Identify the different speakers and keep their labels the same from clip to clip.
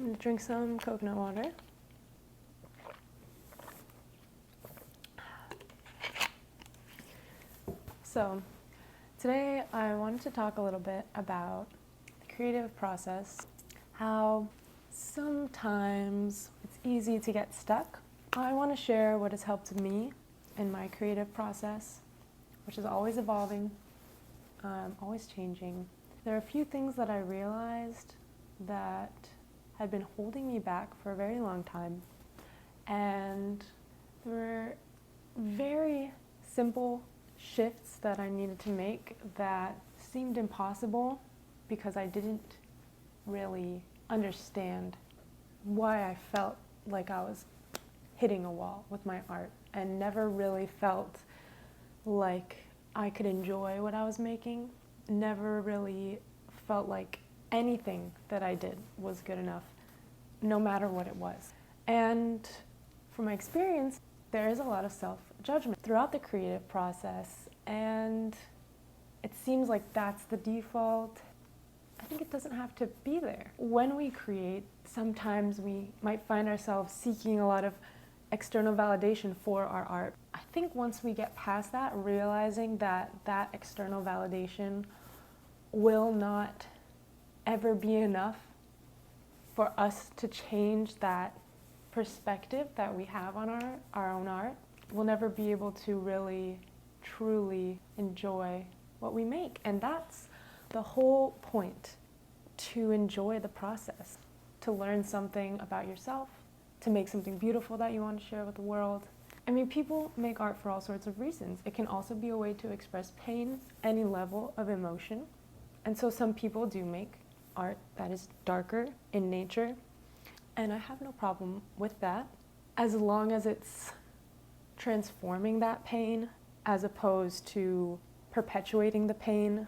Speaker 1: gonna drink some coconut water. So, today I wanted to talk a little bit about the creative process, how sometimes it's easy to get stuck. I want to share what has helped me in my creative process, which is always evolving, always changing. There are a few things that I realized that had been holding me back for a very long time, and there were very simple shifts that I needed to make that seemed impossible because I didn't really understand why I felt like I was hitting a wall with my art and never really felt like I could enjoy what I was making, never really felt like anything that I did was good enough, no matter what it was. And from my experience, there is a lot of self-judgment throughout the creative process, and it seems like that's the default. I think it doesn't have to be there. When we create, sometimes we might find ourselves seeking a lot of external validation for our art. I think once we get past that, realizing that that external validation will not ever be enough for us to change that perspective that we have on our own art, we'll never be able to really, truly enjoy what we make. And that's the whole point, to enjoy the process, to learn something about yourself, to make something beautiful that you want to share with the world. I mean, people make art for all sorts of reasons. It can also be a way to express pain, any level of emotion. And so some people do make art that is darker in nature, and I have no problem with that, as long as it's transforming that pain as opposed to perpetuating the pain.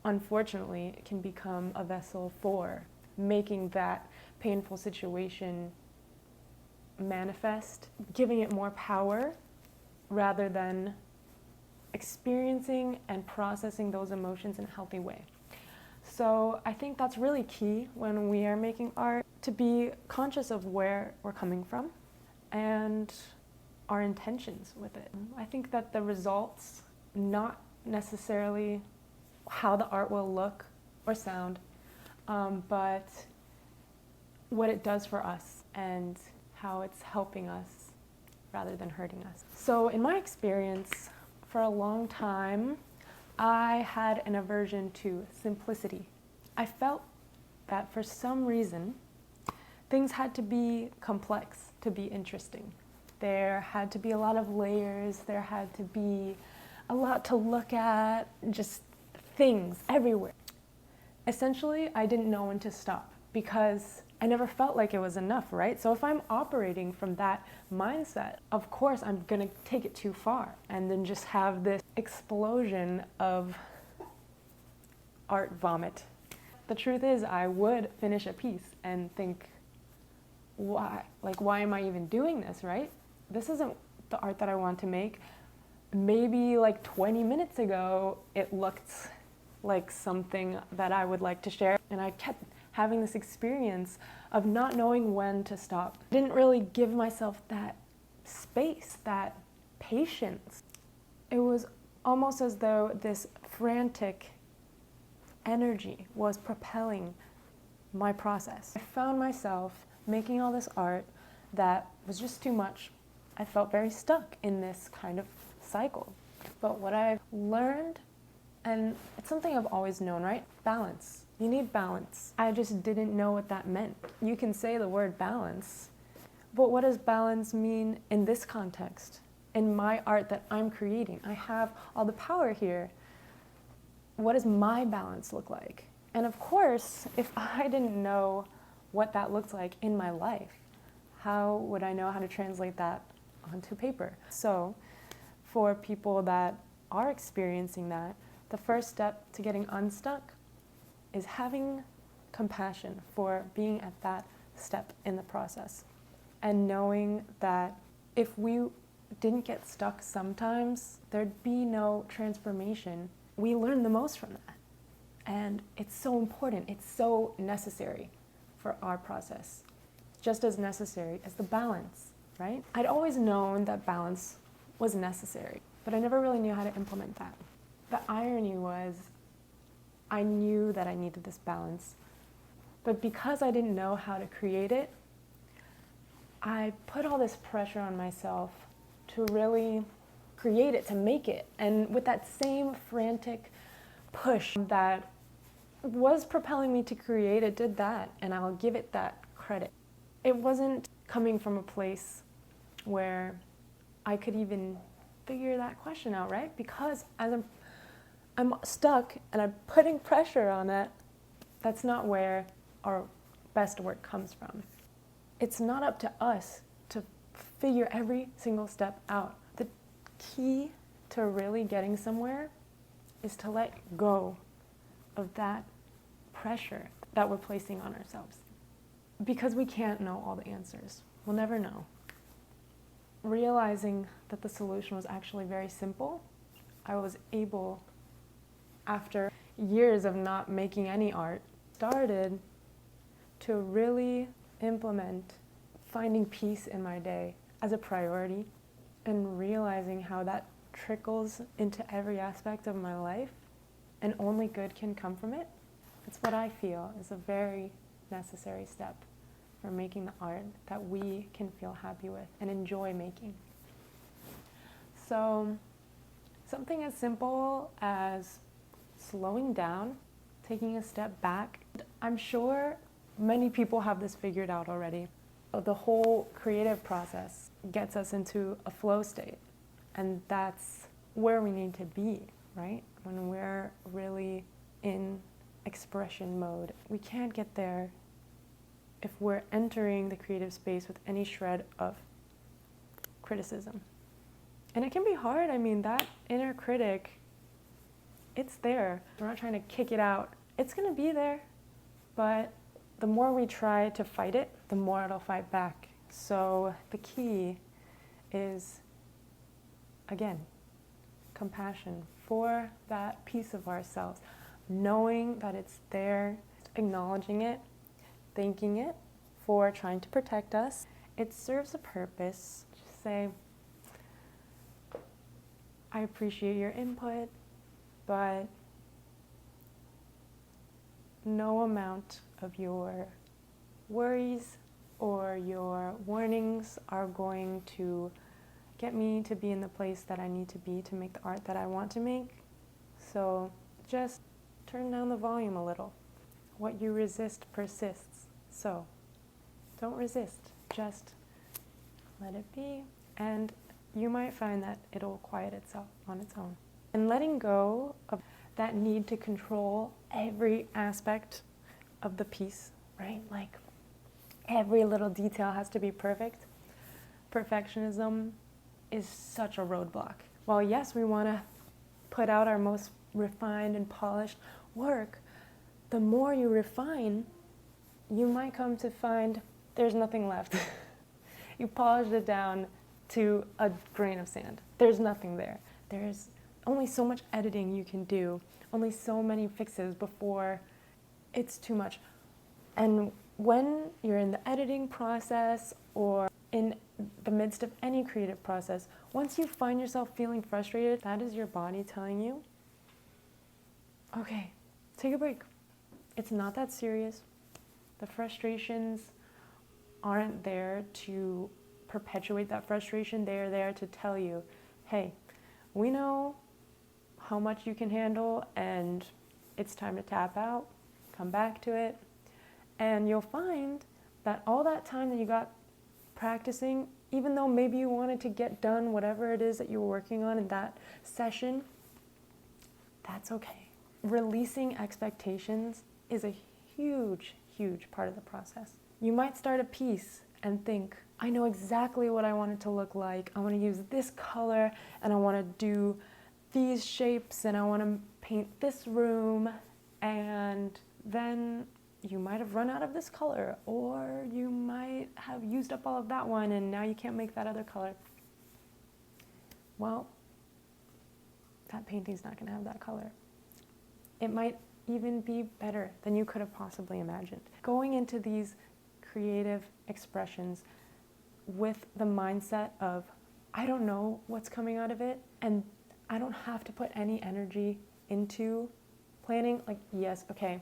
Speaker 1: Unfortunately, it can become a vessel for making that painful situation manifest, giving it more power rather than experiencing and processing those emotions in a healthy way. So I think that's really key when we are making art, to be conscious of where we're coming from and our intentions with it. I think that the results, not necessarily how the art will look or sound, but what it does for us and how it's helping us rather than hurting us. So in my experience, for a long time, I had an aversion to simplicity. I felt that for some reason, things had to be complex to be interesting. There had to be a lot of layers, there had to be a lot to look at, just things everywhere. Essentially, I didn't know when to stop because I never felt like it was enough, right? So if I'm operating from that mindset, of course I'm gonna take it too far and then just have this explosion of art vomit. The truth is, I would finish a piece and think, why am I even doing this, right? This isn't the art that I want to make. Maybe like 20 minutes ago, it looked like something that I would like to share, and I kept having this experience of not knowing when to stop. I didn't really give myself that space, that patience. It was almost as though this frantic energy was propelling my process. I found myself making all this art that was just too much. I felt very stuck in this kind of cycle. But what I've learned, and it's something I've always known, right? Balance. You need balance. I just didn't know what that meant. You can say the word balance, but what does balance mean in this context? In my art that I'm creating, I have all the power here. What does my balance look like? And of course, if I didn't know what that looked like in my life, how would I know how to translate that onto paper? So for people that are experiencing that, the first step to getting unstuck is having compassion for being at that step in the process, and knowing that if we didn't get stuck sometimes, there'd be no transformation. We learn the most from that, and it's so important, it's so necessary for our process. just as necessary as the balance, right? I'd always known that balance was necessary, but I never really knew how to implement that. The irony was, I knew that I needed this balance, but because I didn't know how to create it, I put all this pressure on myself to really create it, to make it. And with that same frantic push that was propelling me to create, it did that, and I'll give it that credit. It wasn't coming from a place where I could even figure that question out, right? Because as I'm stuck and I'm putting pressure on it, that's not where our best work comes from. It's not up to us to figure every single step out. The key to really getting somewhere is to let go of that pressure that we're placing on ourselves. Because we can't know all the answers. We'll never know. Realizing that the solution was actually very simple, I was able, after years of not making any art, started to really implement finding peace in my day as a priority and realizing how that trickles into every aspect of my life and only good can come from it. It's what I feel is a very necessary step for making the art that we can feel happy with and enjoy making. So something as simple as slowing down, taking a step back. I'm sure many people have this figured out already. The whole creative process gets us into a flow state, and that's where we need to be, right? When we're really in expression mode. We can't get there if we're entering the creative space with any shred of criticism. And it can be hard. I mean, that inner critic, it's there. We're not trying to kick it out. It's going to be there. But the more we try to fight it, the more it'll fight back. So the key is, again, compassion for that piece of ourselves. Knowing that it's there, acknowledging it, thanking it for trying to protect us. It serves a purpose. Just say, I appreciate your input, but no amount of your worries or your warnings are going to get me to be in the place that I need to be to make the art that I want to make. So just turn down the volume a little. What you resist persists. So don't resist, just let it be. And you might find that it'll quiet itself on its own. And letting go of that need to control every aspect of the piece, right? Like every little detail has to be perfect. Perfectionism is such a roadblock. While yes, we want to put out our most refined and polished work, the more you refine, you might come to find there's nothing left. You polished it down to a grain of sand. There's nothing there. There's only so much editing you can do, only so many fixes before it's too much. And when you're in the editing process or in the midst of any creative process, once you find yourself feeling frustrated, that is your body telling you, okay, take a break. It's not that serious. The frustrations aren't there to perpetuate that frustration. They are there to tell you, hey, we know how much you can handle and it's time to tap out, come back to it. And you'll find that all that time that you got practicing, even though maybe you wanted to get done whatever it is that you were working on in that session, that's okay. Releasing expectations is a huge, huge part of the process. You might start a piece and think, I know exactly what I want it to look like. I want to use this color and I want to do these shapes and I want to paint this room, and then you might have run out of this color, or you might have used up all of that one and now you can't make that other color. Well, that painting's not going to have that color. It might even be better than you could have possibly imagined. Going into these creative expressions with the mindset of, I don't know what's coming out of it, and I don't have to put any energy into planning. Like, yes, okay,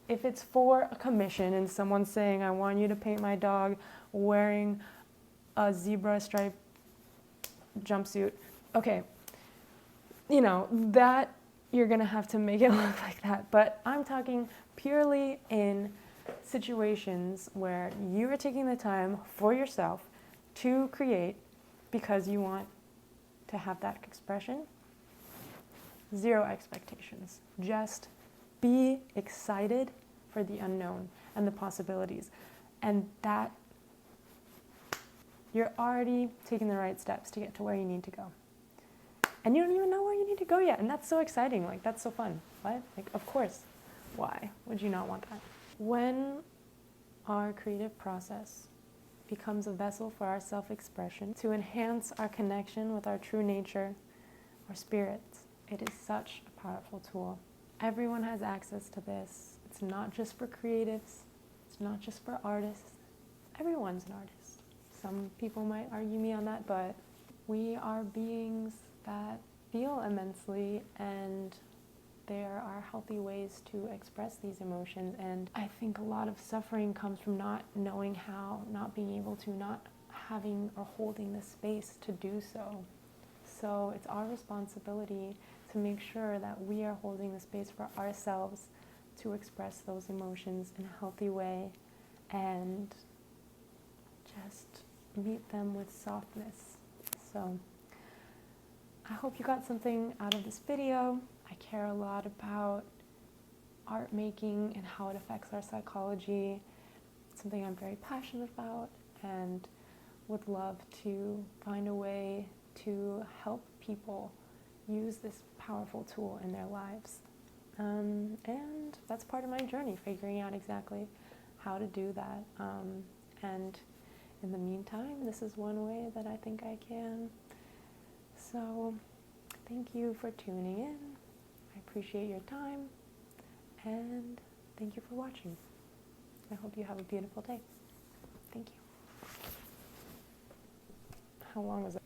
Speaker 1: if it's for a commission and someone's saying, I want you to paint my dog wearing a zebra stripe jumpsuit, okay, you know, that you're gonna have to make it look like that. But I'm talking purely in situations where you are taking the time for yourself to create because you want to have that expression. Zero expectations. Just be excited for the unknown and the possibilities. And that you're already taking the right steps to get to where you need to go. And you don't even know where you need to go yet. And that's so exciting. Like, that's so fun. What? Like, of course. Why would you not want that? When our creative process becomes a vessel for our self-expression to enhance our connection with our true nature, our spirits, it is such a powerful tool. Everyone has access to this. It's not just for creatives. It's not just for artists. Everyone's an artist. Some people might argue me on that, but we are beings that feel immensely, and there are healthy ways to express these emotions. And I think a lot of suffering comes from not knowing how, not being able to, not having or holding the space to do so. So it's our responsibility to make sure that we are holding the space for ourselves to express those emotions in a healthy way and just meet them with softness. So I hope you got something out of this video. I care a lot about art making and how it affects our psychology. It's something I'm very passionate about and would love to find a way to help people use this powerful tool in their lives. And that's part of my journey, figuring out exactly how to do that. And in the meantime, this is one way that I think I can. So thank you for tuning in. I appreciate your time, and thank you for watching. I hope you have a beautiful day. Thank you. How long was it?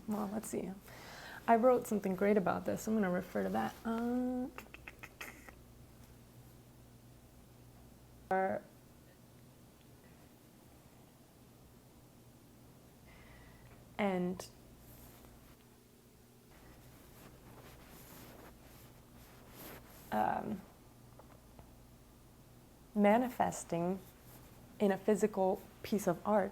Speaker 1: Well, let's see. I wrote something great about this. I'm going to refer to that. And manifesting in a physical piece of art